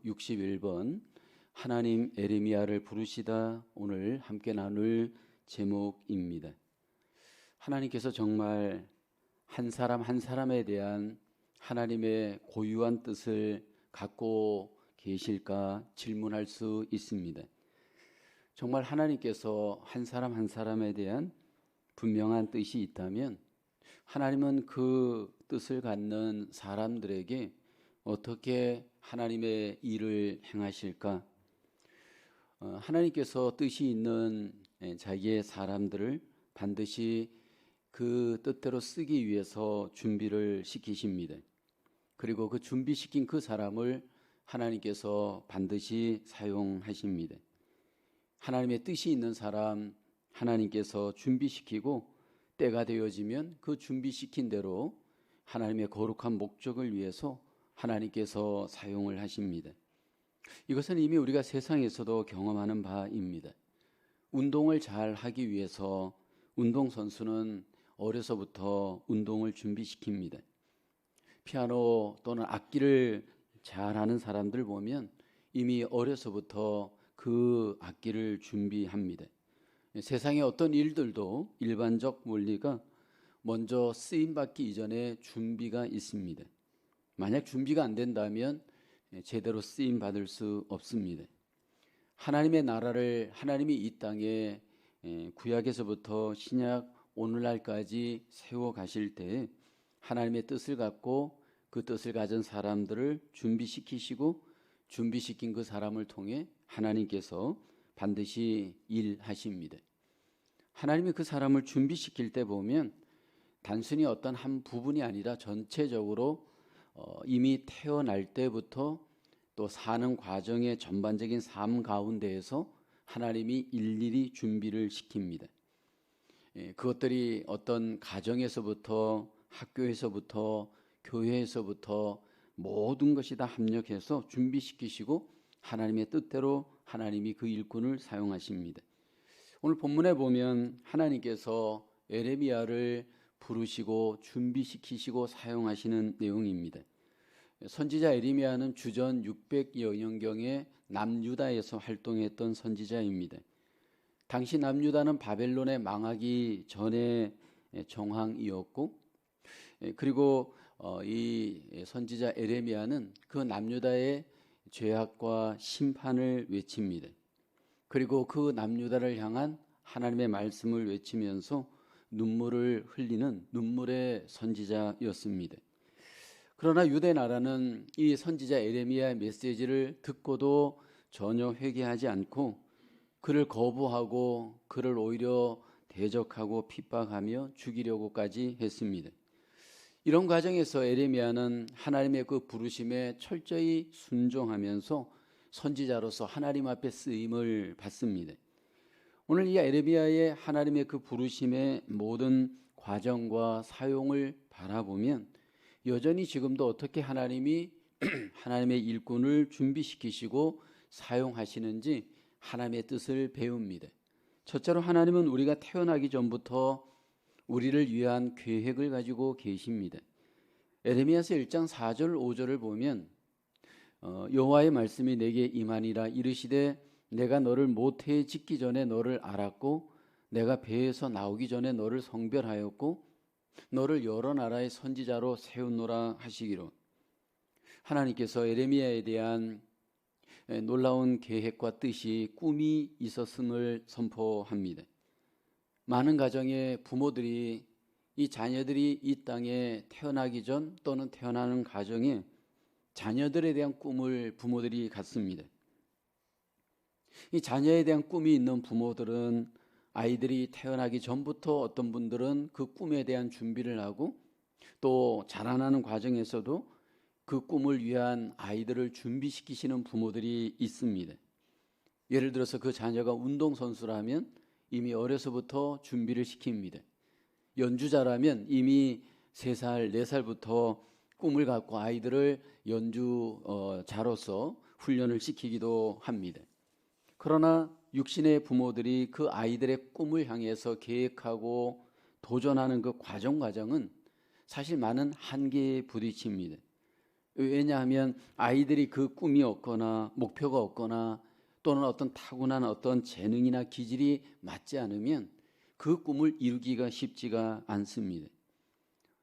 61번 하나님 에레미야를 부르시다 오늘 함께 나눌 제목입니다. 하나님께서 정말 한 사람 한 사람에 대한 하나님의 고유한 뜻을 갖고 계실까 질문할 수 있습니다. 정말 하나님께서 한 사람 한 사람에 대한 분명한 뜻이 있다면 하나님은 그 뜻을 갖는 사람들에게 어떻게 하나님의 일을 행하실까? 하나님께서 뜻이 있는 자기의 사람들을 반드시 그 뜻대로 쓰기 위해서 준비를 시키십니다. 그리고 그 준비시킨 그 사람을 하나님께서 반드시 사용하십니다. 하나님의 뜻이 있는 사람 하나님께서 준비시키고 때가 되어지면 그 준비시킨 대로 하나님의 거룩한 목적을 위해서 하나님께서 사용을 하십니다. 이것은 이미 우리가 세상에서도 경험하는 바입니다. 운동을 잘 하기 위해서 운동선수는 어려서부터 운동을 준비시킵니다. 피아노 또는 악기를 잘하는 사람들 보면 이미 어려서부터 그 악기를 준비합니다. 세상의 어떤 일들도 일반적 원리가 먼저 쓰임받기 이전에 준비가 있습니다. 만약 준비가 안 된다면 제대로 쓰임받을 수 없습니다. 하나님의 나라를 하나님이 이 땅에 구약에서부터 신약 오늘날까지 세워 가실 때 하나님의 뜻을 갖고 그 뜻을 가진 사람들을 준비시키시고 준비시킨 그 사람을 통해 하나님께서 반드시 일하십니다. 하나님이 그 사람을 준비시킬 때 보면 단순히 어떤 한 부분이 아니라 전체적으로 이미 태어날 때부터 또 사는 과정의 전반적인 삶 가운데에서 하나님이 일일이 준비를 시킵니다. 그것들이 어떤 가정에서부터 학교에서부터 교회에서부터 모든 것이 다 합력해서 준비시키시고 하나님의 뜻대로 하나님이 그 일꾼을 사용하십니다. 오늘 본문에 보면 하나님께서 에레미야를 부르시고 준비시키시고 사용하시는 내용입니다. 선지자 에레미야는 주전 600여 년경에 남유다에서 활동했던 선지자입니다. 당시 남유다는 바벨론에 망하기 전에 정황이었고 그리고 이 선지자 에레미야는 그 남유다의 죄악과 심판을 외칩니다. 그리고 그 남유다를 향한 하나님의 말씀을 외치면서 눈물을 흘리는 눈물의 선지자였습니다. 그러나 유대 나라는 이 선지자 에레미야의 메시지를 듣고도 전혀 회개하지 않고 그를 거부하고 그를 오히려 대적하고 핍박하며 죽이려고까지 했습니다. 이런 과정에서 에레미야는 하나님의 그 부르심에 철저히 순종하면서 선지자로서 하나님 앞에 쓰임을 받습니다. 오늘 이 에레미야의 하나님의 그 부르심의 모든 과정과 사용을 바라보면 여전히 지금도 어떻게 하나님이 하나님의 일꾼을 준비시키시고 사용하시는지 하나님의 뜻을 배웁니다. 첫째로 하나님은 우리가 태어나기 전부터 우리를 위한 계획을 가지고 계십니다. 에레미야서 1장 4절 5절을 보면 여호와의 말씀이 내게 임하니라 이르시되 내가 너를 모태에 짓기 전에 너를 알았고 내가 배에서 나오기 전에 너를 성별하였고 너를 여러 나라의 선지자로 세우노라 하시기로 하나님께서 에레미야에 대한 놀라운 계획과 뜻이 꿈이 있었음을 선포합니다. 많은 가정의 부모들이 이 자녀들이 이 땅에 태어나기 전 또는 태어나는 가정에 자녀들에 대한 꿈을 부모들이 갖습니다. 이 자녀에 대한 꿈이 있는 부모들은 아이들이 태어나기 전부터 어떤 분들은 그 꿈에 대한 준비를 하고 또 자라나는 과정에서도 그 꿈을 위한 아이들을 준비시키시는 부모들이 있습니다. 예를 들어서 그 자녀가 운동선수라면 이미 어려서부터 준비를 시킵니다. 연주자라면 이미 3살, 4살부터 꿈을 갖고 아이들을 연주자로서 훈련을 시키기도 합니다. 그러나 육신의 부모들이 그 아이들의 꿈을 향해서 계획하고 도전하는 그 과정은 사실 많은 한계에 부딪힙니다. 왜냐하면 아이들이 그 꿈이 없거나 목표가 없거나 또는 어떤 타고난 어떤 재능이나 기질이 맞지 않으면 그 꿈을 이루기가 쉽지가 않습니다.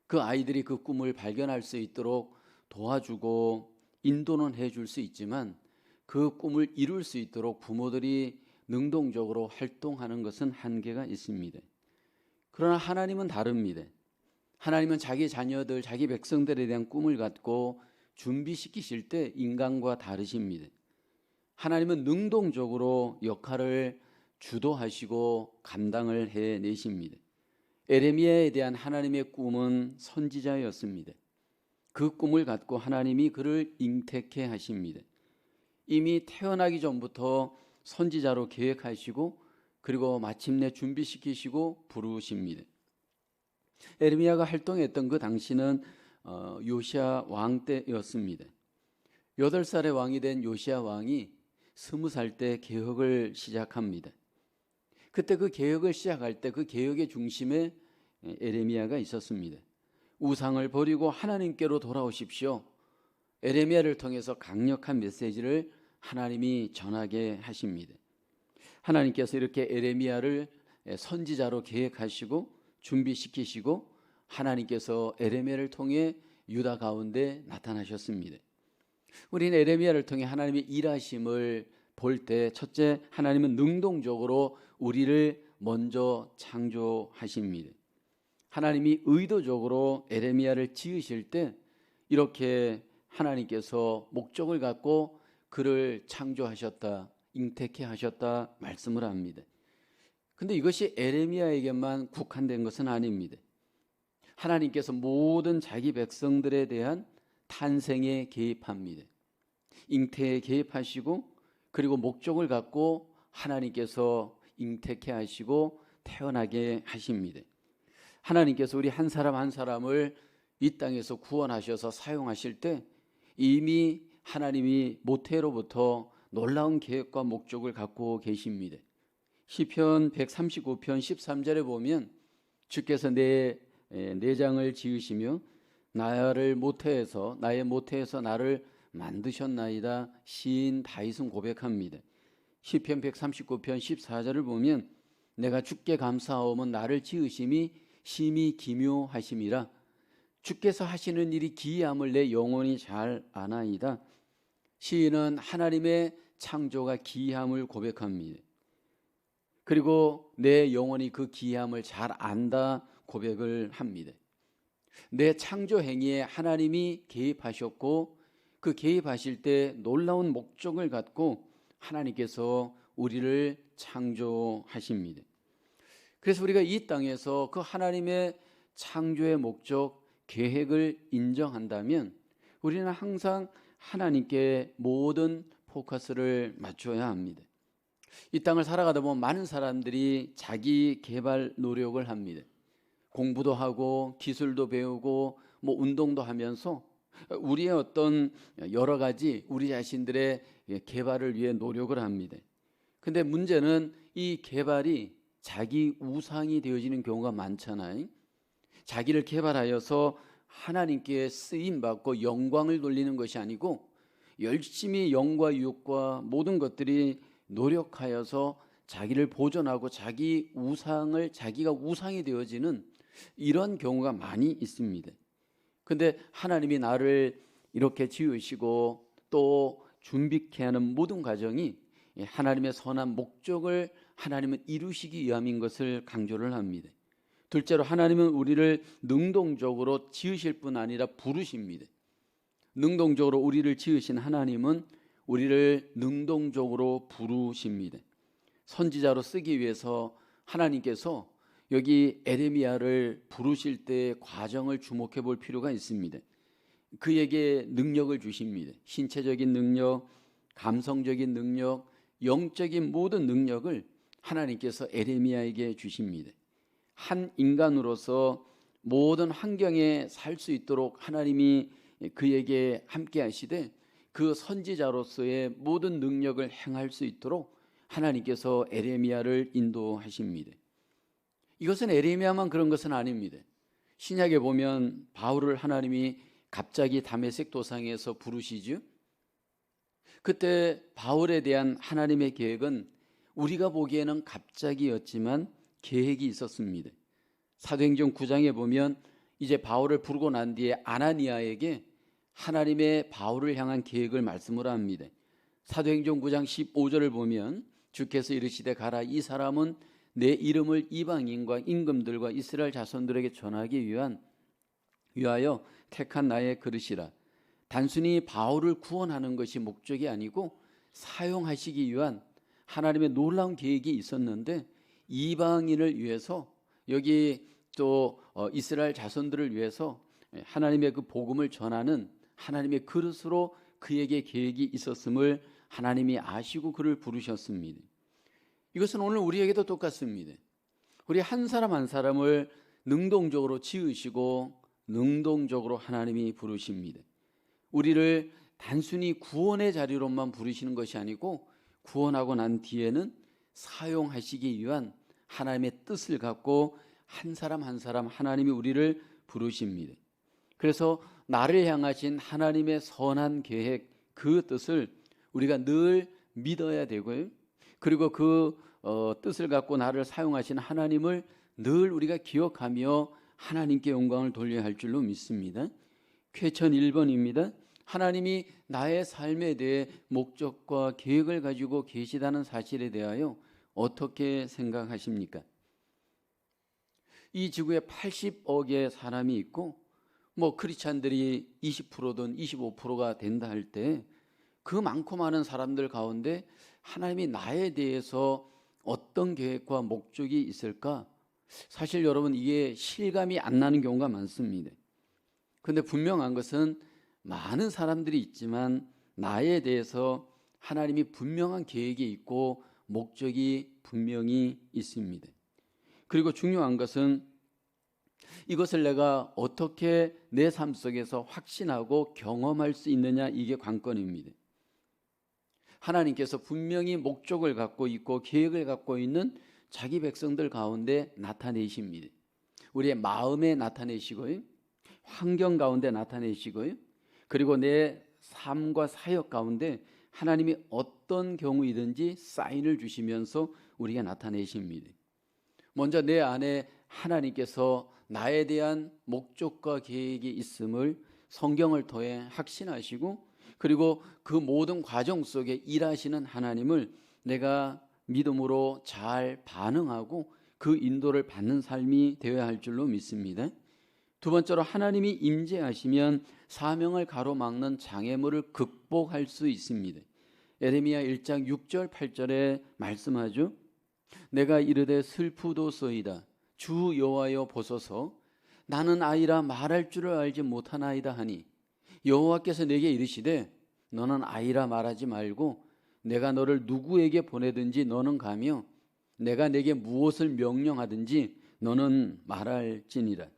그 아이들이 그 꿈을 발견할 수 있도록 도와주고 인도는 해줄 수 있지만 그 꿈을 이룰 수 있도록 부모들이 능동적으로 활동하는 것은 한계가 있습니다. 그러나 하나님은 다릅니다. 하나님은 자기 자녀들, 자기 백성들에 대한 꿈을 갖고 준비시키실 때 인간과 다르십니다. 하나님은 능동적으로 역할을 주도하시고 감당을 해내십니다. 에레미야에 대한 하나님의 꿈은 선지자였습니다. 그 꿈을 갖고 하나님이 그를 잉태케 하십니다. 이미 태어나기 전부터 선지자로 계획하시고 그리고 마침내 준비시키시고 부르십니다. 에레미야가 활동했던 그 당시는 요시야 왕 때였습니다. 8살의 왕이 된 요시야 왕이 20살 때 개혁을 시작합니다. 그때 그 개혁을 시작할 때 그 개혁의 중심에 에레미야가 있었습니다. 우상을 버리고 하나님께로 돌아오십시오. 에레미야를 통해서 강력한 메시지를 하나님이 전하게 하십니다. 하나님께서 이렇게 에레미야를 선지자로 계획하시고 준비시키시고 하나님께서 에레미야를 통해 유다 가운데 나타나셨습니다. 우리는 에레미야를 통해 하나님의 일하심을 볼 때 첫째, 하나님은 능동적으로 우리를 먼저 창조하십니다. 하나님이 의도적으로 에레미야를 지으실 때 이렇게 하나님께서 목적을 갖고 그를 창조하셨다, 잉태케 하셨다 말씀을 합니다. 근데 이것이 에레미야에게만 국한된 것은 아닙니다. 하나님께서 모든 자기 백성들에 대한 탄생에 개입합니다. 잉태에 개입하시고 그리고 목적을 갖고 하나님께서 잉태케 하시고 태어나게 하십니다. 하나님께서 우리 한 사람 한 사람을 이 땅에서 구원하셔서 사용하실 때 이미 하나님이 모태로부터 놀라운 계획과 목적을 갖고 계십니다. 시편 139편 13절에 보면 주께서 내 내장을 지으시며 나의 모태에서 나를 만드셨나이다. 시인 다윗은 고백합니다. 시편 139편 14절을 보면 내가 주께 감사하오면 나를 지으심이 심히 기묘하심이라. 주께서 하시는 일이 기이함을 내 영혼이 잘 아나이다. 시인은 하나님의 창조가 기이함을 고백합니다. 그리고 내 영혼이 그 기이함을 잘 안다 고백을 합니다. 내 창조 행위에 하나님이 개입하셨고 그 개입하실 때 놀라운 목적을 갖고 하나님께서 우리를 창조하십니다. 그래서 우리가 이 땅에서 그 하나님의 창조의 목적, 계획을 인정한다면 우리는 항상 하나님께 모든 포커스를 맞춰야 합니다. 이 땅을 살아가다 보면 많은 사람들이 자기 개발 노력을 합니다. 공부도 하고 기술도 배우고 운동도 하면서 우리의 어떤 여러 가지 우리 자신들의 개발을 위해 노력을 합니다. 근데 문제는 이 개발이 자기 우상이 되어지는 경우가 많잖아요. 자기를 개발하여서 하나님께 쓰임받고 영광을 돌리는 것이 아니고 열심히 영과 유혹과 모든 것들이 노력하여서 자기를 보존하고 자기 우상을 자기가 우상이 되어지는 이런 경우가 많이 있습니다. 근데 하나님이 나를 이렇게 지으시고 또 준비케 하는 모든 과정이 하나님의 선한 목적을 하나님은 이루시기 위함인 것을 강조를 합니다. 둘째로 하나님은 우리를 능동적으로 지으실 뿐 아니라 부르십니다. 능동적으로 우리를 지으신 하나님은 우리를 능동적으로 부르십니다. 선지자로 쓰기 위해서 하나님께서 여기 에레미야를 부르실 때의 과정을 주목해 볼 필요가 있습니다. 그에게 능력을 주십니다. 신체적인 능력, 감성적인 능력, 영적인 모든 능력을 하나님께서 에레미야에게 주십니다. 한 인간으로서 모든 환경에 살 수 있도록 하나님이 그에게 함께 하시되 그 선지자로서의 모든 능력을 행할 수 있도록 하나님께서 에레미야를 인도하십니다. 이것은 에레미야만 그런 것은 아닙니다. 신약에 보면 바울을 하나님이 갑자기 다메섹 도상에서 부르시죠. 그때 바울에 대한 하나님의 계획은 우리가 보기에는 갑자기였지만 계획이 있었습니다. 사도행전 9장에 보면 이제 바울을 부르고 난 뒤에 아나니아에게 하나님의 바울을 향한 계획을 말씀을 합니다. 사도행전 9장 15절을 보면 주께서 이르시되 가라, 이 사람은 내 이름을 이방인과 임금들과 이스라엘 자손들에게 전하기 위하여 택한 나의 그릇이라. 단순히 바울을 구원하는 것이 목적이 아니고 사용하시기 위한 하나님의 놀라운 계획이 있었는데, 이방인을 위해서, 여기 또 이스라엘 자손들을 위해서 하나님의 그 복음을 전하는 하나님의 그릇으로 그에게 계획이 있었음을 하나님이 아시고 그를 부르셨습니다. 이것은 오늘 우리에게도 똑같습니다. 우리 한 사람 한 사람을 능동적으로 지으시고 능동적으로 하나님이 부르십니다. 우리를 단순히 구원의 자리로만 부르시는 것이 아니고 구원하고 난 뒤에는 사용하시기 위한 하나님의 뜻을 갖고 한 사람 한 사람 하나님이 우리를 부르십니다. 그래서 나를 향하신 하나님의 선한 계획, 그 뜻을 우리가 늘 믿어야 되고요. 그리고 그 뜻을 갖고 나를 사용하신 하나님을 늘 우리가 기억하며 하나님께 영광을 돌려야 할 줄로 믿습니다. 쾌천 1번입니다. 하나님이 나의 삶에 대해 목적과 계획을 가지고 계시다는 사실에 대하여 어떻게 생각하십니까? 이 지구에 80억의 사람이 있고 크리스찬들이 20%든 25%가 된다 할 때 그 많고 많은 사람들 가운데 하나님이 나에 대해서 어떤 계획과 목적이 있을까? 사실 여러분, 이게 실감이 안 나는 경우가 많습니다. 그런데 분명한 것은 많은 사람들이 있지만 나에 대해서 하나님이 분명한 계획이 있고 목적이 분명히 있습니다. 그리고 중요한 것은 이것을 내가 어떻게 내 삶 속에서 확신하고 경험할 수 있느냐, 이게 관건입니다. 하나님께서 분명히 목적을 갖고 있고 계획을 갖고 있는 자기 백성들 가운데 나타내십니다. 우리의 마음에 나타내시고요, 환경 가운데 나타내시고요, 그리고 내 삶과 사역 가운데 하나님이 어떤 경우이든지 사인을 주시면서 우리가 나타내십니다. 먼저 내 안에 하나님께서 나에 대한 목적과 계획이 있음을 성경을 통해 확신하시고, 그리고 그 모든 과정 속에 일하시는 하나님을 내가 믿음으로 잘 반응하고 그 인도를 받는 삶이 되어야 할 줄로 믿습니다. 두 번째로, 하나님이 임재하시면 사명을 가로막는 장애물을 극복할 수 있습니다. 에레미야 1장 6절 8절에 말씀하죠. 내가 이르되 슬프도소이다. 주 여호와여 보소서. 나는 아이라 말할 줄을 알지 못하나이다 하니, 여호와께서 내게 이르시되 너는 아이라 말하지 말고 내가 너를 누구에게 보내든지 너는 가며 내가 내게 무엇을 명령하든지 너는 말할지니라.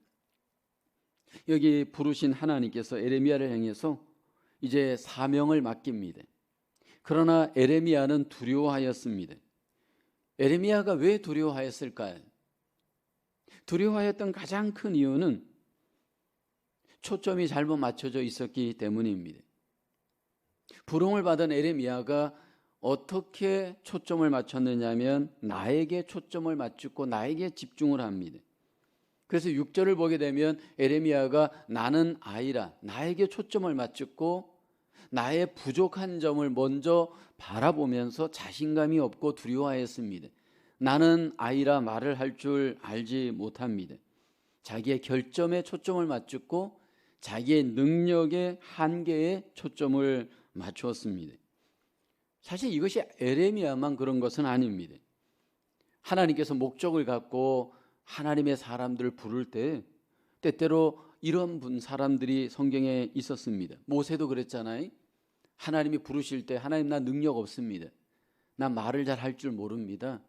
여기 부르신 하나님께서 에레미야를 향해서 이제 사명을 맡깁니다. 그러나 에레미야는 두려워하였습니다. 에레미야가 왜 두려워하였을까요? 두려워하였던 가장 큰 이유는 초점이 잘못 맞춰져 있었기 때문입니다. 부름을 받은 에레미야가 어떻게 초점을 맞췄느냐면 나에게 초점을 맞추고 나에게 집중을 합니다. 그래서 6절을 보게 되면 에레미야가 나는 아이라, 나에게 초점을 맞추고 나의 부족한 점을 먼저 바라보면서 자신감이 없고 두려워하였습니다. 나는 아이라 말을 할 줄 알지 못합니다. 자기의 결점에 초점을 맞추고 자기의 능력의 한계에 초점을 맞추었습니다. 사실 이것이 에레미야만 그런 것은 아닙니다. 하나님께서 목적을 갖고 하나님의 사람들을 부를 때 때때로 이런 사람들이 성경에 있었습니다. 모세도 그랬잖아요. 하나님이 부르실 때 하나님, 나 능력 없습니다. 나 말을 잘 할 줄 모릅니다.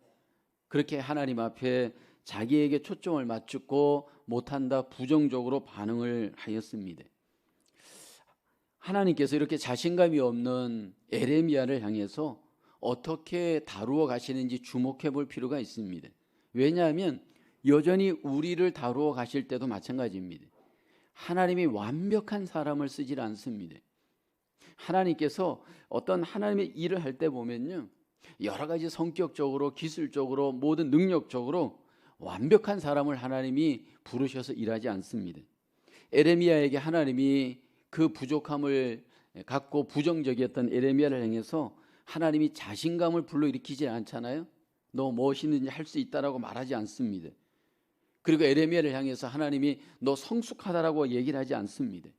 그렇게 하나님 앞에 자기에게 초점을 맞추고 못한다 부정적으로 반응을 하였습니다. 하나님께서 이렇게 자신감이 없는 에레미야를 향해서 어떻게 다루어 가시는지 주목해 볼 필요가 있습니다. 왜냐하면 여전히 우리를 다루어 가실 때도 마찬가지입니다. 하나님이 완벽한 사람을 쓰질 않습니다. 하나님께서 어떤 하나님의 일을 할 때 보면요, 여러 가지 성격적으로, 기술적으로, 모든 능력적으로 완벽한 사람을 하나님이 부르셔서 일하지 않습니다. 에레미야에게 하나님이 그 부족함을 갖고 부정적이었던 에레미야를 향해서 하나님이 자신감을 불러일으키지 않잖아요. 너 무엇이든지 할 수 있다라고 말하지 않습니다. 그리고 에레미야를 향해서 하나님이 너 성숙하다라고 얘기를 하지 않습니다.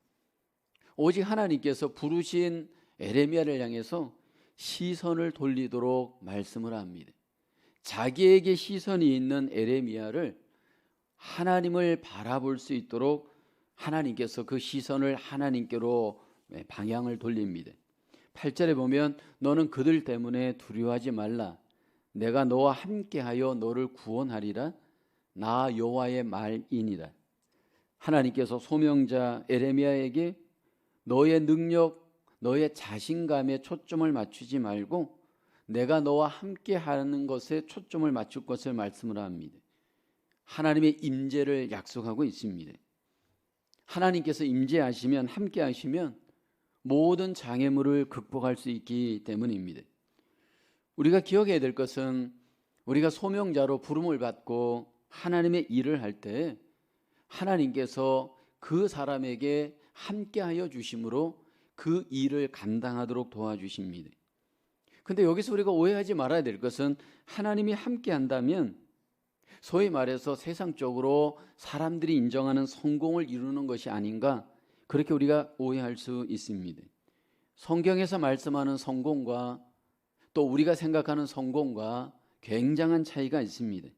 오직 하나님께서 부르신 에레미야를 향해서 시선을 돌리도록 말씀을 합니다. 자기에게 시선이 있는 에레미야를 하나님을 바라볼 수 있도록 하나님께서 그 시선을 하나님께로 방향을 돌립니다. 8절에 보면 너는 그들 때문에 두려워하지 말라. 내가 너와 함께하여 너를 구원하리라. 나 여호와의 말이니라. 하나님께서 소명자 에레미야에게 너의 능력, 너의 자신감에 초점을 맞추지 말고 내가 너와 함께하는 것에 초점을 맞출 것을 말씀을 합니다. 하나님의 임재를 약속하고 있습니다. 하나님께서 임재하시면, 함께하시면 모든 장애물을 극복할 수 있기 때문입니다. 우리가 기억해야 될 것은 우리가 소명자로 부름을 받고 하나님의 일을 할 때 하나님께서 그 사람에게 함께하여 주심으로 그 일을 감당하도록 도와주십니다. 근데 여기서 우리가 오해하지 말아야 될 것은 하나님이 함께한다면 소위 말해서 세상적으로 사람들이 인정하는 성공을 이루는 것이 아닌가, 그렇게 우리가 오해할 수 있습니다. 성경에서 말씀하는 성공과 또 우리가 생각하는 성공과 굉장한 차이가 있습니다.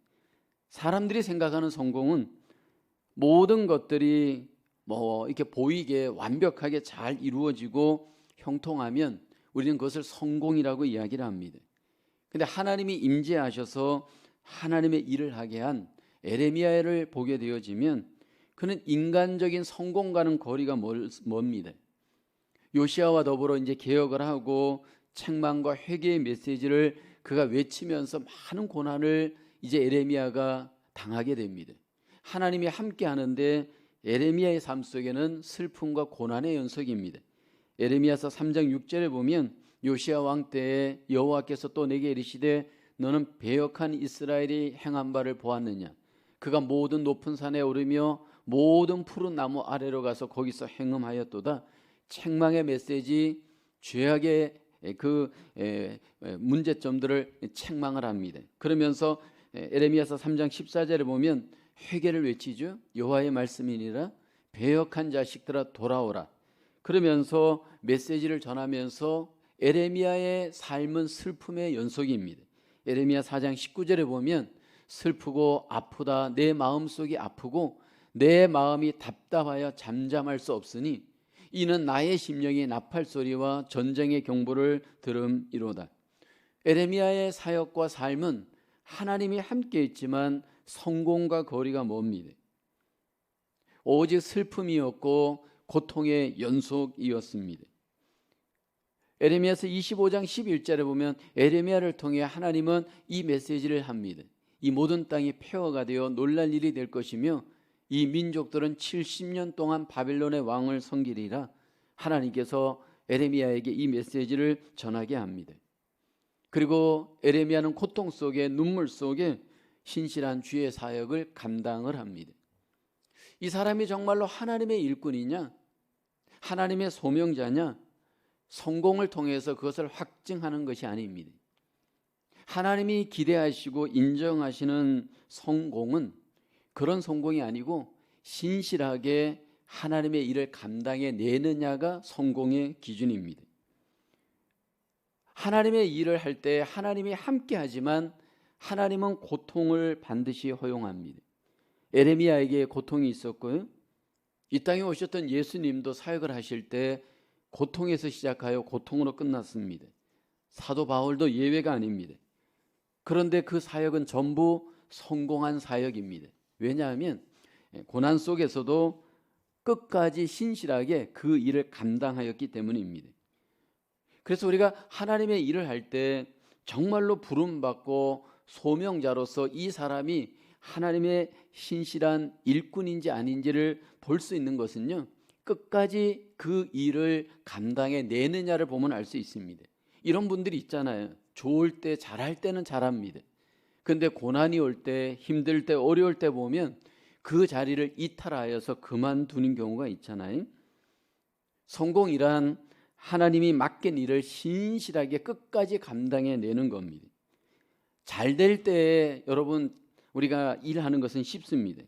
사람들이 생각하는 성공은 모든 것들이 이렇게 보이게 완벽하게 잘 이루어지고 형통하면 우리는 그것을 성공이라고 이야기를 합니다. 근데 하나님이 임재하셔서 하나님의 일을 하게 한 에레미야를 보게 되어지면 그는 인간적인 성공과는 거리가 멉니다. 요시야와 더불어 이제 개혁을 하고 책망과 회개의 메시지를 그가 외치면서 많은 고난을 이제 에레미야가 당하게 됩니다. 하나님이 함께 하는데 에레미야의 삶 속에는 슬픔과 고난의 연속입니다. 에레미야서 3장 6절에 보면 요시야 왕 때에 여호와께서 또 내게 이르시되 너는 배역한 이스라엘이 행한 바를 보았느냐. 그가 모든 높은 산에 오르며 모든 푸른 나무 아래로 가서 거기서 행음하였도다. 책망의 메시지, 죄악의 그 문제점들을 책망을 합니다. 그러면서 에레미야서 3장 14절에 보면 회개를 외치죠. 여호와의 말씀이니라. 배역한 자식들아 돌아오라. 그러면서 메시지를 전하면서 에레미야의 삶은 슬픔의 연속입니다. 에레미야 4장 19절에 보면 슬프고 아프다. 내 마음속이 아프고 내 마음이 답답하여 잠잠할 수 없으니 이는 나의 심령이 나팔소리와 전쟁의 경보를 들음이로다. 에레미야의 사역과 삶은 하나님이 함께 있지만 성공과 거리가 멉니다. 오직 슬픔이었고 고통의 연속이었습니다. 에레미야서 25장 11절에 보면 에레미야를 통해 하나님은 이 메시지를 합니다. 이 모든 땅이 폐허가 되어 놀랄 일이 될 것이며 이 민족들은 70년 동안 바벨론의 왕을 섬기리라. 하나님께서 에레미야에게 이 메시지를 전하게 합니다. 그리고 에레미야는 고통 속에, 눈물 속에 신실한 주의 사역을 감당을 합니다. 이 사람이 정말로 하나님의 일꾼이냐, 하나님의 소명자냐, 성공을 통해서 그것을 확증하는 것이 아닙니다. 하나님이 기대하시고 인정하시는 성공은 그런 성공이 아니고 신실하게 하나님의 일을 감당해 내느냐가 성공의 기준입니다. 하나님의 일을 할 때 하나님이 함께 하지만 하나님은 고통을 반드시 허용합니다. 에레미야에게 고통이 있었고요. 이 땅에 오셨던 예수님도 사역을 하실 때 고통에서 시작하여 고통으로 끝났습니다. 사도 바울도 예외가 아닙니다. 그런데 그 사역은 전부 성공한 사역입니다. 왜냐하면 고난 속에서도 끝까지 신실하게 그 일을 감당하였기 때문입니다. 그래서 우리가 하나님의 일을 할 때 정말로 부름받고 소명자로서 이 사람이 하나님의 신실한 일꾼인지 아닌지를 볼 수 있는 것은요, 끝까지 그 일을 감당해 내느냐를 보면 알 수 있습니다. 이런 분들이 있잖아요. 좋을 때 잘할 때는 잘합니다. 근데 고난이 올 때, 힘들 때, 어려울 때 보면 그 자리를 이탈하여서 그만두는 경우가 있잖아요. 성공이란 하나님이 맡긴 일을 신실하게 끝까지 감당해 내는 겁니다. 잘 될 때 여러분 우리가 일하는 것은 쉽습니다.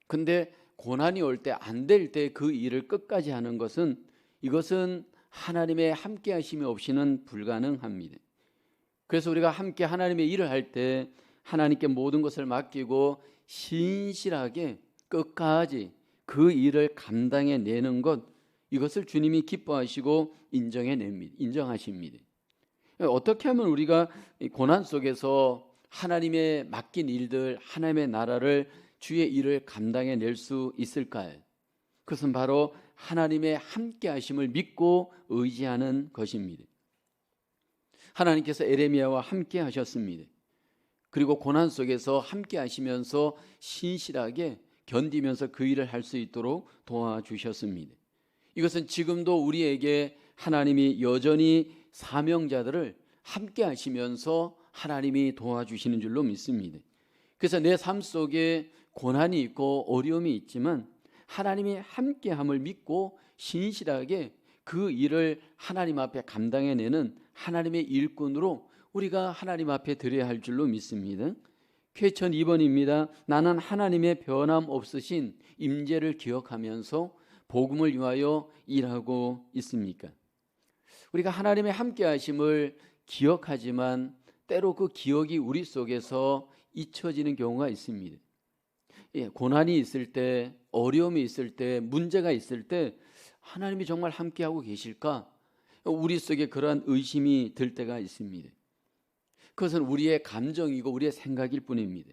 근데 고난이 올 때, 안 될 때 그 일을 끝까지 하는 것은, 이것은 하나님의 함께 하심이 없이는 불가능합니다. 그래서 우리가 함께 하나님의 일을 할 때 하나님께 모든 것을 맡기고 신실하게 끝까지 그 일을 감당해 내는 것, 이것을 주님이 기뻐하시고 인정하십니다. 어떻게 하면 우리가 고난 속에서 하나님의 맡긴 일들, 하나님의 나라를, 주의 일을 감당해 낼 수 있을까요? 그것은 바로 하나님의 함께 하심을 믿고 의지하는 것입니다. 하나님께서 에레미야와 함께 하셨습니다. 그리고 고난 속에서 함께 하시면서 신실하게 견디면서 그 일을 할 수 있도록 도와주셨습니다. 이것은 지금도 우리에게 하나님이 여전히 사명자들을 함께 하시면서 하나님이 도와주시는 줄로 믿습니다. 그래서 내 삶 속에 고난이 있고 어려움이 있지만 하나님이 함께함을 믿고 신실하게 그 일을 하나님 앞에 감당해내는 하나님의 일꾼으로 우리가 하나님 앞에 드려야 할 줄로 믿습니다. 퀘천 2번입니다. 나는 하나님의 변함없으신 임재를 기억하면서 복음을 위하여 일하고 있습니까? 우리가 하나님의 함께하심을 기억하지만 때로 그 기억이 우리 속에서 잊혀지는 경우가 있습니다. 고난이 있을 때, 어려움이 있을 때, 문제가 있을 때 하나님이 정말 함께하고 계실까? 우리 속에 그러한 의심이 들 때가 있습니다. 그것은 우리의 감정이고 우리의 생각일 뿐입니다.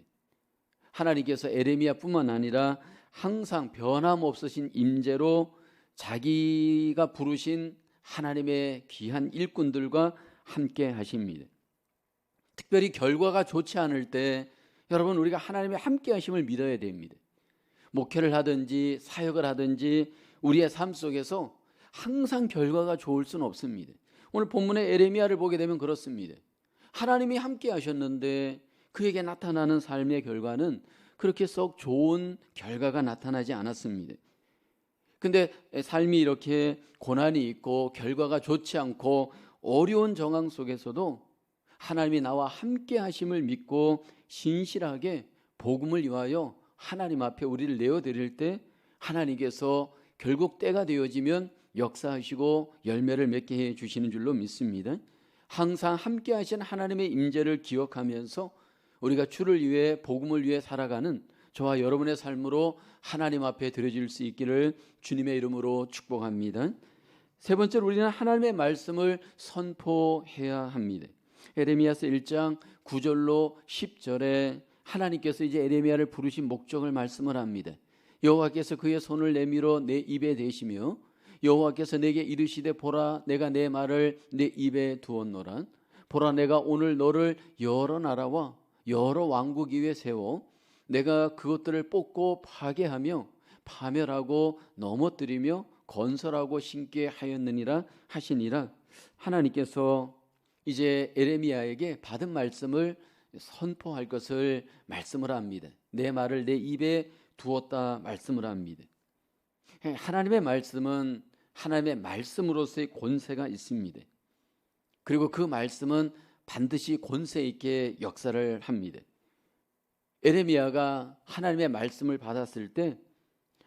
하나님께서 에레미야뿐만 아니라 항상 변함없으신 임재로 자기가 부르신 하나님의 귀한 일꾼들과 함께 하십니다. 특별히 결과가 좋지 않을 때 여러분, 우리가 하나님의 함께 하심을 믿어야 됩니다. 목회를 하든지 사역을 하든지 우리의 삶 속에서 항상 결과가 좋을 수는 없습니다. 오늘 본문의 에레미야를 보게 되면 그렇습니다. 하나님이 함께 하셨는데 그에게 나타나는 삶의 결과는 그렇게 썩 좋은 결과가 나타나지 않았습니다. 근데 삶이 이렇게 고난이 있고 결과가 좋지 않고 어려운 정황 속에서도 하나님이 나와 함께 하심을 믿고 신실하게 복음을 위하여 하나님 앞에 우리를 내어드릴 때 하나님께서 결국 때가 되어지면 역사하시고 열매를 맺게 해 주시는 줄로 믿습니다. 항상 함께 하신 하나님의 임재를 기억하면서 우리가 주를 위해, 복음을 위해 살아가는 저와 여러분의 삶으로 하나님 앞에 드려질 수 있기를 주님의 이름으로 축복합니다. 세 번째로 우리는 하나님의 말씀을 선포해야 합니다. 에레미야서 1장 9절로 10절에 하나님께서 이제 에레미야를 부르신 목적을 말씀을 합니다. 여호와께서 그의 손을 내밀어 내 입에 대시며 여호와께서 내게 이르시되 보라, 내가 내 말을 내 입에 두었노라. 보라, 내가 오늘 너를 여러 나라와 여러 왕국 위에 세워 내가 그것들을 뽑고 파괴하며 파멸하고 넘어뜨리며 건설하고 심게 하였느니라 하시니라. 하나님께서 이제 에레미야에게 받은 말씀을 선포할 것을 말씀을 합니다. 내 말을 내 입에 두었다 말씀을 합니다. 하나님의 말씀은 하나님의 말씀으로서의 권세가 있습니다. 그리고 그 말씀은 반드시 권세 있게 역사를 합니다. 에레미야가 하나님의 말씀을 받았을 때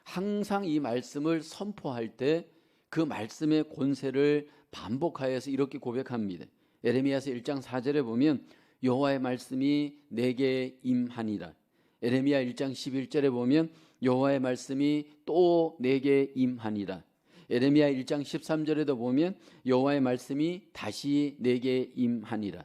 항상 이 말씀을 선포할 때 그 말씀의 권세를 반복하여서 이렇게 고백합니다. 에레미야서 1장 4절에 보면 여호와의 말씀이 내게 임하니라. 에레미야 1장 11절에 보면 여호와의 말씀이 또 내게 임하니라. 에레미야 1장 13절에도 보면 여호와의 말씀이 다시 내게 임하니라.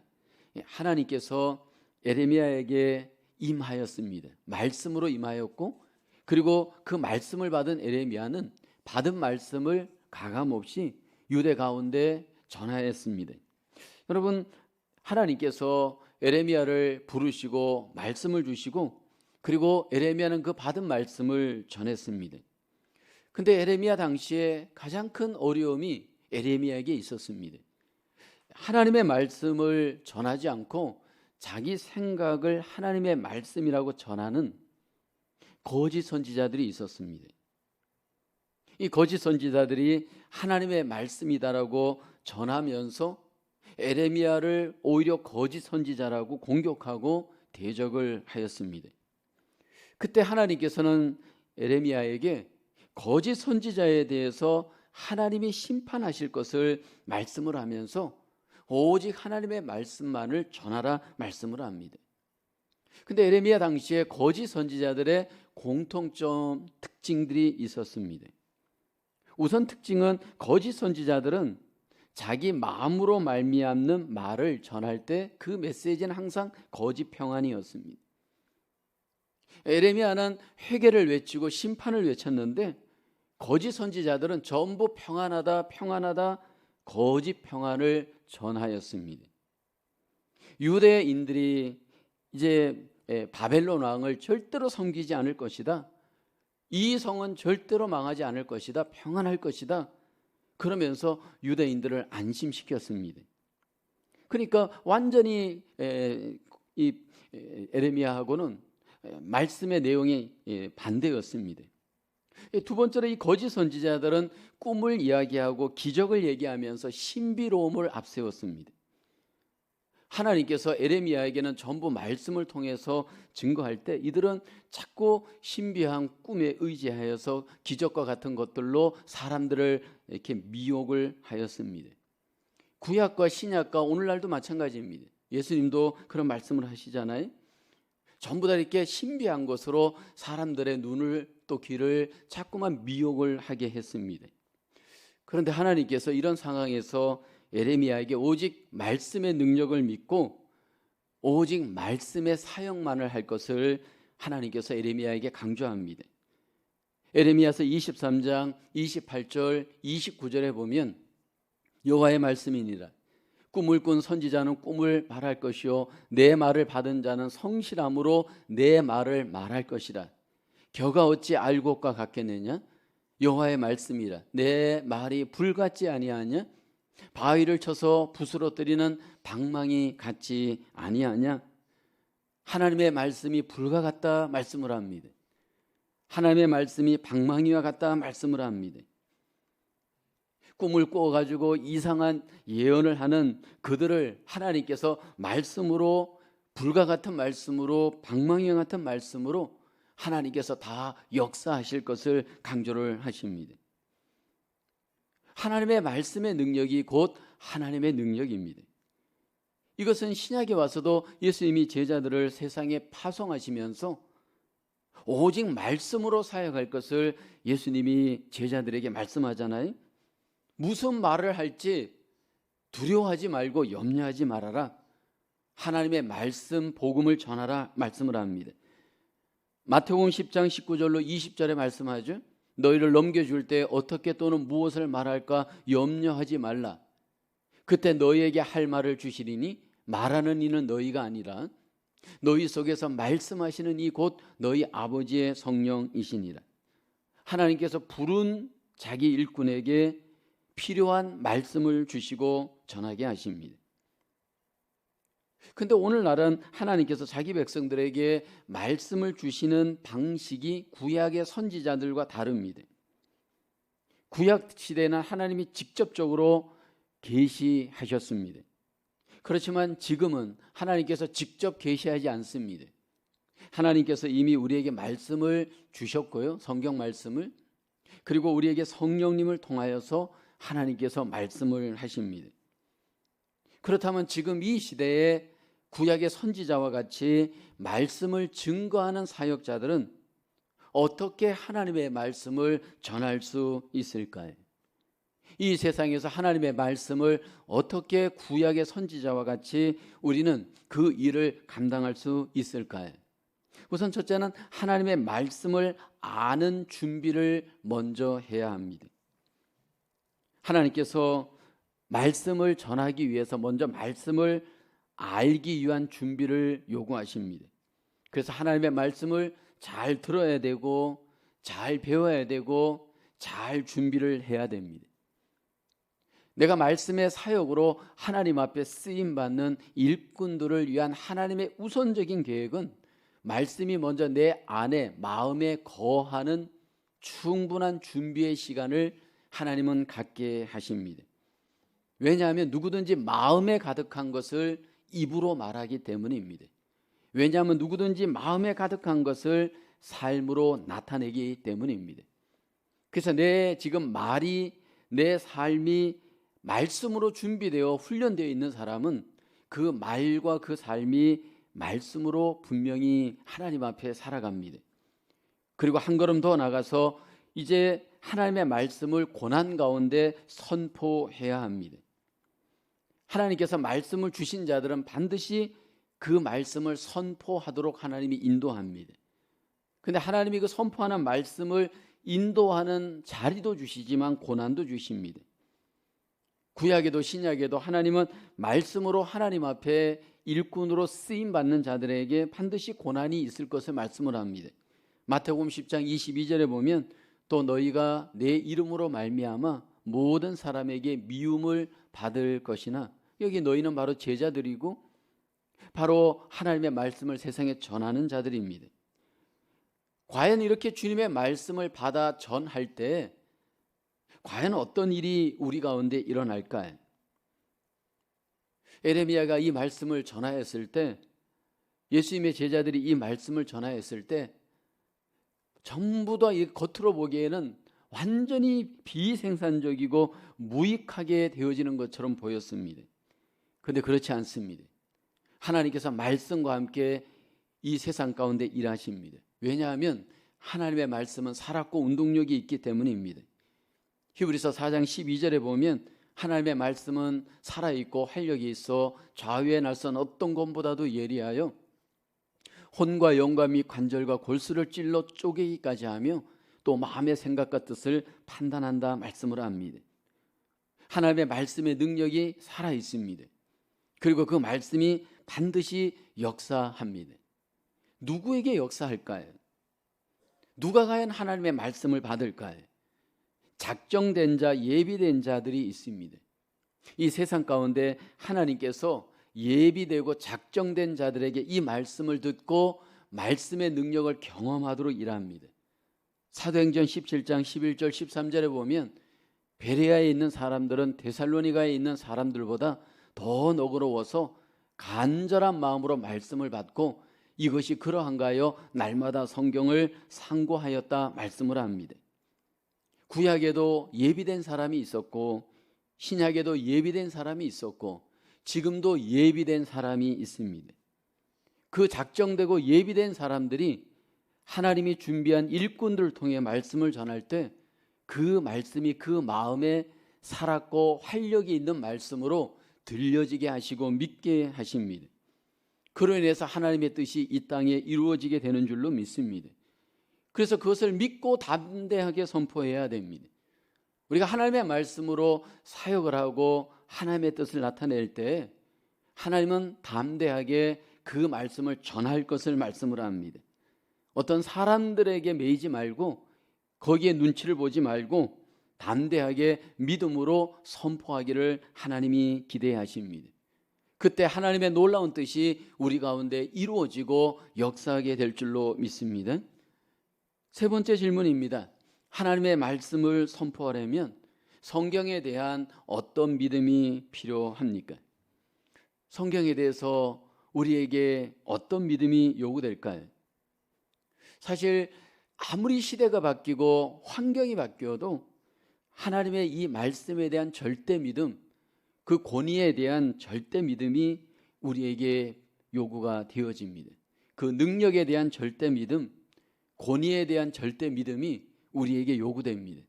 하나님께서 에레미야에게 임하였습니다. 말씀으로 임하였고, 그리고 그 말씀을 받은 에레미야는 받은 말씀을 가감없이 유대 가운데 전하였습니다. 여러분, 하나님께서 에레미야를 부르시고 말씀을 주시고 그리고 에레미야는 그 받은 말씀을 전했습니다. 근데 에레미야 당시에 가장 큰 어려움이 에레미야에게 있었습니다. 하나님의 말씀을 전하지 않고 자기 생각을 하나님의 말씀이라고 전하는 거짓 선지자들이 있었습니다. 이 거짓 선지자들이 하나님의 말씀이다라고 전하면서 에레미야를 오히려 거짓 선지자라고 공격하고 대적을 하였습니다. 그때 하나님께서는 에레미야에게 거짓 선지자에 대해서 하나님이 심판하실 것을 말씀을 하면서 오직 하나님의 말씀만을 전하라 말씀을 합니다. 근데 에레미야 당시에 거짓 선지자들의 공통점 특징들이 있었습니다. 우선 특징은 거짓 선지자들은 자기 마음으로 말미암는 말을 전할 때 그 메시지는 항상 거짓 평안이었습니다. 에레미야는 회개를 외치고 심판을 외쳤는데 거짓 선지자들은 전부 평안하다 평안하다 거짓 평안을 전하였습니다. 유대인들이 이제 바벨론 왕을 절대로 섬기지 않을 것이다. 이 성은 절대로 망하지 않을 것이다. 평안할 것이다. 그러면서 유대인들을 안심시켰습니다. 그러니까 완전히 이 에레미야하고는 말씀의 내용이 반대였습니다. 두 번째로 이 거짓 선지자들은 꿈을 이야기하고 기적을 얘기하면서 신비로움을 앞세웠습니다. 하나님께서 에레미야에게는 전부 말씀을 통해서 증거할 때 이들은 자꾸 신비한 꿈에 의지하여서 기적과 같은 것들로 사람들을 이렇게 미혹을 하였습니다. 구약과 신약과 오늘날도 마찬가지입니다. 예수님도 그런 말씀을 하시잖아요. 전부 다 이렇게 신비한 것으로 사람들의 눈을 또 귀를 자꾸만 미혹을 하게 했습니다. 그런데 하나님께서 이런 상황에서 에레미야에게 오직 말씀의 능력을 믿고 오직 말씀의 사역만을 할 것을 하나님께서 에레미야에게 강조합니다. 에레미야서 23장 28절 29절에 보면 여호와의 말씀이니라. 꿈을 꾼 선지자는 꿈을 말할 것이요 내 말을 받은 자는 성실함으로 내 말을 말할 것이라. 겨가 어찌 알곡과 같겠느냐? 여호와의 말씀이라. 내 말이 불 같지 아니하냐? 바위를 쳐서 부스러뜨리는 방망이 같지 아니하냐? 하나님의 말씀이 불과 같다 말씀을 합니다. 하나님의 말씀이 방망이와 같다 말씀을 합니다. 꿈을 꿔가지고 이상한 예언을 하는 그들을 하나님께서 말씀으로 불과 같은 말씀으로 방망이와 같은 말씀으로 하나님께서 다 역사하실 것을 강조를 하십니다. 하나님의 말씀의 능력이 곧 하나님의 능력입니다. 이것은 신약에 와서도 예수님이 제자들을 세상에 파송하시면서 오직 말씀으로 사역할 것을 예수님이 제자들에게 말씀하잖아요. 무슨 말을 할지 두려워하지 말고 염려하지 말아라. 하나님의 말씀 복음을 전하라 말씀을 합니다. 마태복음 10장 19절로 20절에 말씀하죠. 너희를 넘겨줄 때 어떻게 또는 무엇을 말할까 염려하지 말라. 그때 너희에게 할 말을 주시리니 말하는 이는 너희가 아니라 너희 속에서 말씀하시는 이 곧 너희 아버지의 성령이시니라. 하나님께서 부른 자기 일꾼에게 필요한 말씀을 주시고 전하게 하십니다. 근데 오늘날은 하나님께서 자기 백성들에게 말씀을 주시는 방식이 구약의 선지자들과 다릅니다. 구약 시대에는 하나님이 직접적으로 계시하셨습니다. 그렇지만 지금은 하나님께서 직접 계시하지 않습니다. 하나님께서 이미 우리에게 말씀을 주셨고요. 성경 말씀을. 그리고 우리에게 성령님을 통하여서 하나님께서 말씀을 하십니다. 그렇다면 지금 이 시대에 구약의 선지자와 같이 말씀을 증거하는 사역자들은 어떻게 하나님의 말씀을 전할 수 있을까요? 이 세상에서 하나님의 말씀을 어떻게 구약의 선지자와 같이 우리는 그 일을 감당할 수 있을까요? 우선 첫째는 하나님의 말씀을 아는 준비를 먼저 해야 합니다. 하나님께서 말씀을 전하기 위해서 먼저 말씀을 알기 위한 준비를 요구하십니다. 그래서 하나님의 말씀을 잘 들어야 되고 잘 배워야 되고 잘 준비를 해야 됩니다. 내가 말씀의 사역으로 하나님 앞에 쓰임받는 일꾼들을 위한 하나님의 우선적인 계획은 말씀이 먼저 내 안에 마음에 거하는 충분한 준비의 시간을 하나님은 갖게 하십니다. 왜냐하면 누구든지 마음에 가득한 것을 입으로 말하기 때문입니다. 왜냐하면 누구든지 마음에 가득한 것을 삶으로 나타내기 때문입니다. 그래서 내 지금 말이, 내 삶이 말씀으로 준비되어 훈련되어 있는 사람은 그 말과 그 삶이 말씀으로 분명히 하나님 앞에 살아갑니다. 그리고 한 걸음 더 나가서 이제 하나님의 말씀을 고난 가운데 선포해야 합니다. 하나님께서 말씀을 주신 자들은 반드시 그 말씀을 선포하도록 하나님이 인도합니다. 그런데 하나님이 그 선포하는 말씀을 인도하는 자리도 주시지만 고난도 주십니다. 구약에도 신약에도 하나님은 말씀으로 하나님 앞에 일꾼으로 쓰임받는 자들에게 반드시 고난이 있을 것을 말씀을 합니다. 마태복음 10장 22절에 보면 또 너희가 내 이름으로 말미암아 모든 사람에게 미움을 받을 것이나, 여기 너희는 바로 제자들이고 바로 하나님의 말씀을 세상에 전하는 자들입니다. 과연 이렇게 주님의 말씀을 받아 전할 때 과연 어떤 일이 우리 가운데 일어날까요? 에레미야가 이 말씀을 전하였을 때, 예수님의 제자들이 이 말씀을 전하였을 때 전부 다 겉으로 보기에는 완전히 비생산적이고 무익하게 되어지는 것처럼 보였습니다. 그런데 그렇지 않습니다. 하나님께서 말씀과 함께 이 세상 가운데 일하십니다. 왜냐하면 하나님의 말씀은 살았고 운동력이 있기 때문입니다. 히브리서 4장 12절에 보면 하나님의 말씀은 살아있고 활력이 있어 좌우의 날선 어떤 것보다도 예리하여 혼과 영과 및 관절과 골수를 찔러 쪼개기까지 하며 또 마음의 생각과 뜻을 판단한다 말씀을 합니다. 하나님의 말씀의 능력이 살아있습니다. 그리고 그 말씀이 반드시 역사합니다. 누구에게 역사할까요? 누가 과연 하나님의 말씀을 받을까요? 작정된 자, 예비된 자들이 있습니다. 이 세상 가운데 하나님께서 예비되고 작정된 자들에게 이 말씀을 듣고 말씀의 능력을 경험하도록 일합니다. 사도행전 17장 11절 13절에 보면 베레아에 있는 사람들은 데살로니가에 있는 사람들보다 더 너그러워서 간절한 마음으로 말씀을 받고 이것이 그러한가 하여 날마다 성경을 상고하였다 말씀을 합니다. 구약에도 예비된 사람이 있었고 신약에도 예비된 사람이 있었고 지금도 예비된 사람이 있습니다. 그 작정되고 예비된 사람들이 하나님이 준비한 일꾼들을 통해 말씀을 전할 때 그 말씀이 그 마음에 살았고 활력이 있는 말씀으로 들려지게 하시고 믿게 하십니다. 그로 인해서 하나님의 뜻이 이 땅에 이루어지게 되는 줄로 믿습니다. 그래서 그것을 믿고 담대하게 선포해야 됩니다. 우리가 하나님의 말씀으로 사역을 하고 하나님의 뜻을 나타낼 때 하나님은 담대하게 그 말씀을 전할 것을 말씀을 합니다. 어떤 사람들에게 매이지 말고 거기에 눈치를 보지 말고 담대하게 믿음으로 선포하기를 하나님이 기대하십니다. 그때 하나님의 놀라운 뜻이 우리 가운데 이루어지고 역사하게 될 줄로 믿습니다. 세 번째 질문입니다. 하나님의 말씀을 선포하려면 성경에 대한 어떤 믿음이 필요합니까? 성경에 대해서 우리에게 어떤 믿음이 요구될까요? 사실 아무리 시대가 바뀌고 환경이 바뀌어도 하나님의 이 말씀에 대한 절대 믿음, 그 권위에 대한 절대 믿음이 우리에게 요구가 되어집니다. 그 능력에 대한 절대 믿음, 권위에 대한 절대 믿음이 우리에게 요구됩니다.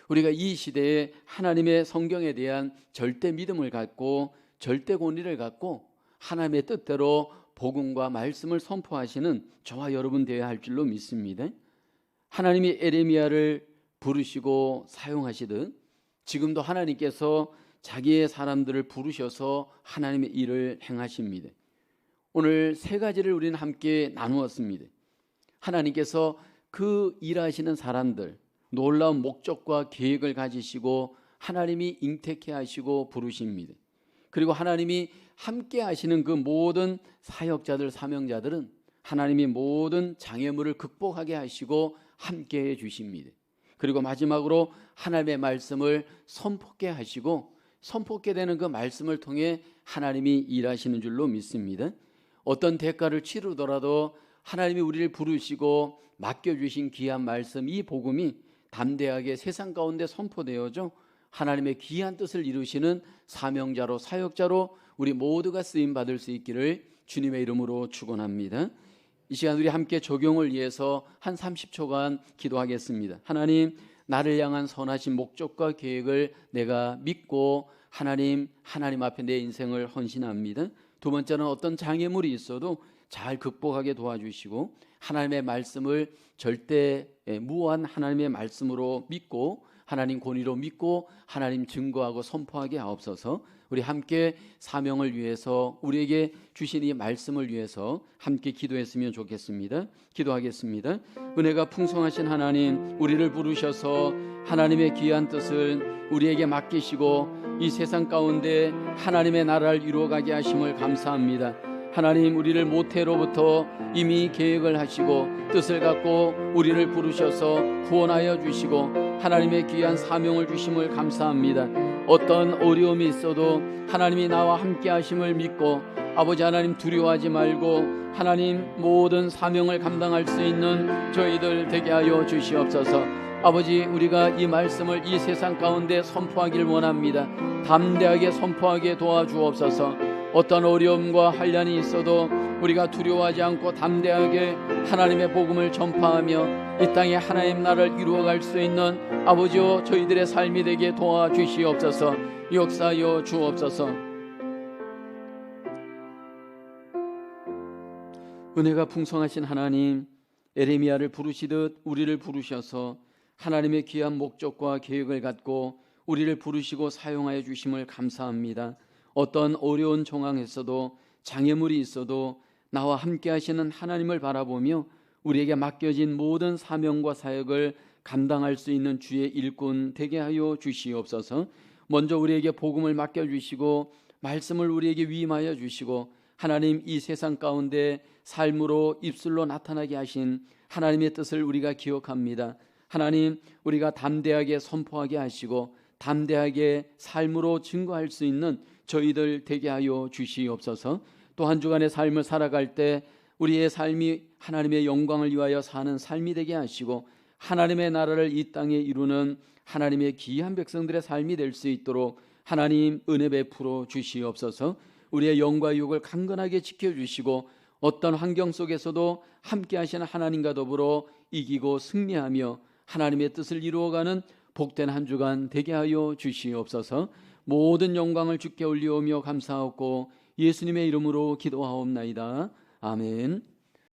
우리가 이 시대에 하나님의 성경에 대한 절대 믿음을 갖고 절대 권위를 갖고 하나님의 뜻대로 복음과 말씀을 선포하시는 저와 여러분 되어야 할 줄로 믿습니다. 하나님이 에레미야를 부르시고 사용하시듯 지금도 하나님께서 자기의 사람들을 부르셔서 하나님의 일을 행하십니다. 오늘 세 가지를 우리는 함께 나누었습니다. 하나님께서 그 일하시는 사람들, 놀라운 목적과 계획을 가지시고 하나님이 잉태케 하시고 부르십니다. 그리고 하나님이 함께 하시는 그 모든 사역자들, 사명자들은 하나님이 모든 장애물을 극복하게 하시고 함께 해 주십니다. 그리고 마지막으로 하나님의 말씀을 선포케 하시고 선포케 되는 그 말씀을 통해 하나님이 일하시는 줄로 믿습니다. 어떤 대가를 치르더라도 하나님이 우리를 부르시고 맡겨주신 귀한 말씀, 이 복음이 담대하게 세상 가운데 선포되어져 하나님의 귀한 뜻을 이루시는 사명자로, 사역자로 우리 모두가 쓰임받을 수 있기를 주님의 이름으로 축원합니다. 이 시간 우리 함께 적용을 위해서 한 30초간 기도하겠습니다. 하나님, 나를 향한 선하신 목적과 계획을 내가 믿고 하나님 앞에 내 인생을 헌신합니다. 두 번째는 어떤 장애물이 있어도 잘 극복하게 도와주시고 하나님의 말씀을 절대 무한 하나님의 말씀으로 믿고 하나님 권위로 믿고 하나님 증거하고 선포하게 하옵소서. 우리 함께 사명을 위해서 우리에게 주신 이 말씀을 위해서 함께 기도했으면 좋겠습니다. 기도하겠습니다. 은혜가 풍성하신 하나님, 우리를 부르셔서 하나님의 귀한 뜻을 우리에게 맡기시고 이 세상 가운데 하나님의 나라를 이루어가게 하심을 감사합니다. 하나님, 우리를 모태로부터 이미 계획을 하시고 뜻을 갖고 우리를 부르셔서 구원하여 주시고 하나님의 귀한 사명을 주심을 감사합니다. 어떤 어려움이 있어도 하나님이 나와 함께 하심을 믿고 아버지 하나님 두려워하지 말고 하나님 모든 사명을 감당할 수 있는 저희들 되게 하여 주시옵소서. 아버지, 우리가 이 말씀을 이 세상 가운데 선포하기를 원합니다. 담대하게 선포하게 도와주옵소서. 어떤 어려움과 환난이 있어도 우리가 두려워하지 않고 담대하게 하나님의 복음을 전파하며 이 땅에 하나님 나라를 이루어갈 수 있는 아버지여 저희들의 삶이 되게 도와주시옵소서. 역사하여 주옵소서. 은혜가 풍성하신 하나님, 에레미야를 부르시듯 우리를 부르셔서 하나님의 귀한 목적과 계획을 갖고 우리를 부르시고 사용하여 주심을 감사합니다. 어떤 어려운 상황에서도 장애물이 있어도 나와 함께 하시는 하나님을 바라보며 우리에게 맡겨진 모든 사명과 사역을 감당할 수 있는 주의 일꾼 되게 하여 주시옵소서. 먼저 우리에게 복음을 맡겨주시고 말씀을 우리에게 위임하여 주시고 하나님, 이 세상 가운데 삶으로 입술로 나타나게 하신 하나님의 뜻을 우리가 기억합니다. 하나님, 우리가 담대하게 선포하게 하시고 담대하게 삶으로 증거할 수 있는 저희들 되게 하여 주시옵소서. 또 한 주간의 삶을 살아갈 때 우리의 삶이 하나님의 영광을 위하여 사는 삶이 되게 하시고 하나님의 나라를 이 땅에 이루는 하나님의 귀한 백성들의 삶이 될 수 있도록 하나님 은혜 베풀어 주시옵소서. 우리의 영과 육을 강건하게 지켜주시고 어떤 환경 속에서도 함께 하시는 하나님과 더불어 이기고 승리하며 하나님의 뜻을 이루어가는 복된 한 주간 되게 하여 주시옵소서. 모든 영광을 주께 올리오며 감사하고 예수님의 이름으로 기도하옵나이다. 아멘.